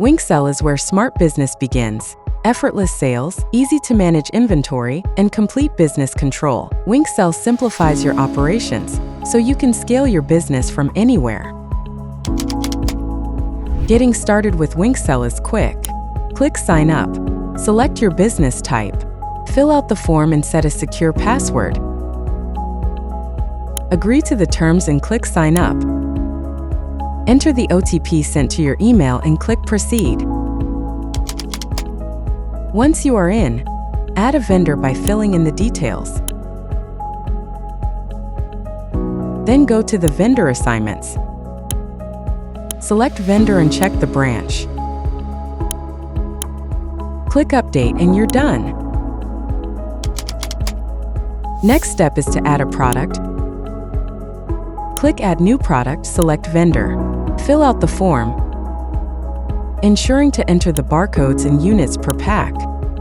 WinkSell is where smart business begins. Effortless sales, easy-to-manage inventory, and complete business control. WinkSell simplifies your operations, so you can scale your business from anywhere. Getting started with WinkSell is quick. Click Sign Up. Select your business type. Fill out the form and set a secure password. Agree to the terms and click Sign Up. Enter the OTP sent to your email and click Proceed. Once you are in, add a vendor by filling in the details. Then go to the vendor assignments. Select vendor and check the branch. Click Update and you're done. Next step is to add a product. Click Add New Product, select Vendor. Fill out the form, ensuring to enter the barcodes and units per pack.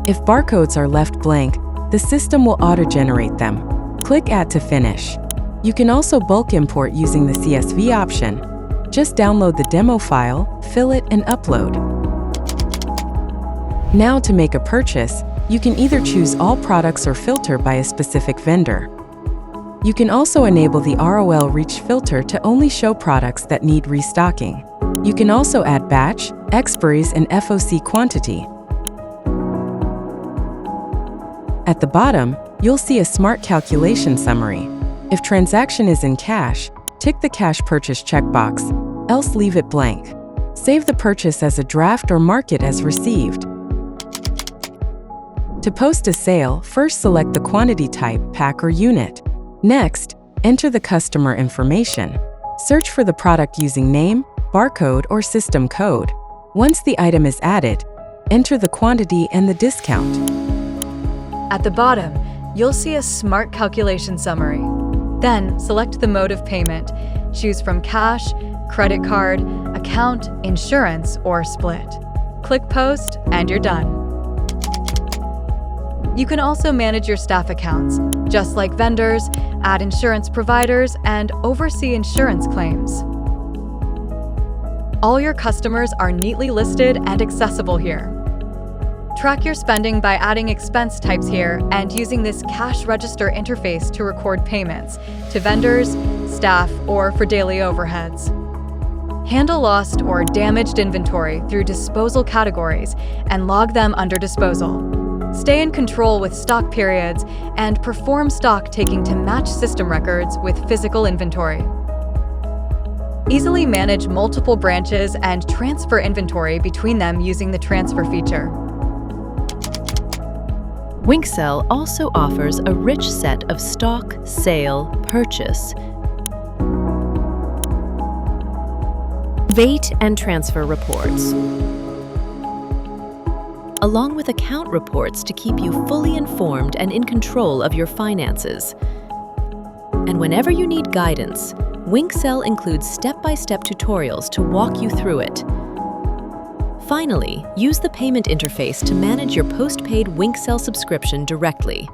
If barcodes are left blank, the system will auto-generate them. Click Add to finish. You can also bulk import using the CSV option. Just download the demo file, fill it, and upload. Now to make a purchase, you can either choose all products or filter by a specific vendor. You can also enable the ROL Reach filter to only show products that need restocking. You can also add batch, expiries, and FOC quantity. At the bottom, you'll see a smart calculation summary. If transaction is in cash, tick the cash purchase checkbox, else leave it blank. Save the purchase as a draft or mark it as received. To post a sale, first select the quantity type, pack, or unit. Next, enter the customer information. Search for the product using name, barcode, or system code. Once the item is added, enter the quantity and the discount. At the bottom, you'll see a smart calculation summary. Then, select the mode of payment. Choose from cash, credit card, account, insurance, or split. Click Post, and you're done. You can also manage your staff accounts, just like vendors, add insurance providers, and oversee insurance claims. All your customers are neatly listed and accessible here. Track your spending by adding expense types here and using this cash register interface to record payments to vendors, staff, or for daily overheads. Handle lost or damaged inventory through disposal categories and log them under disposal. Stay in control with stock periods and perform stock taking to match system records with physical inventory. Easily manage multiple branches and transfer inventory between them using the transfer feature. WinkSell also offers a rich set of stock, sale, purchase, VAT and transfer reports, along with account reports to keep you fully informed and in control of your finances. And whenever you need guidance, WinkSell includes step-by-step tutorials to walk you through it. Finally, use the payment interface to manage your post-paid WinkSell subscription directly.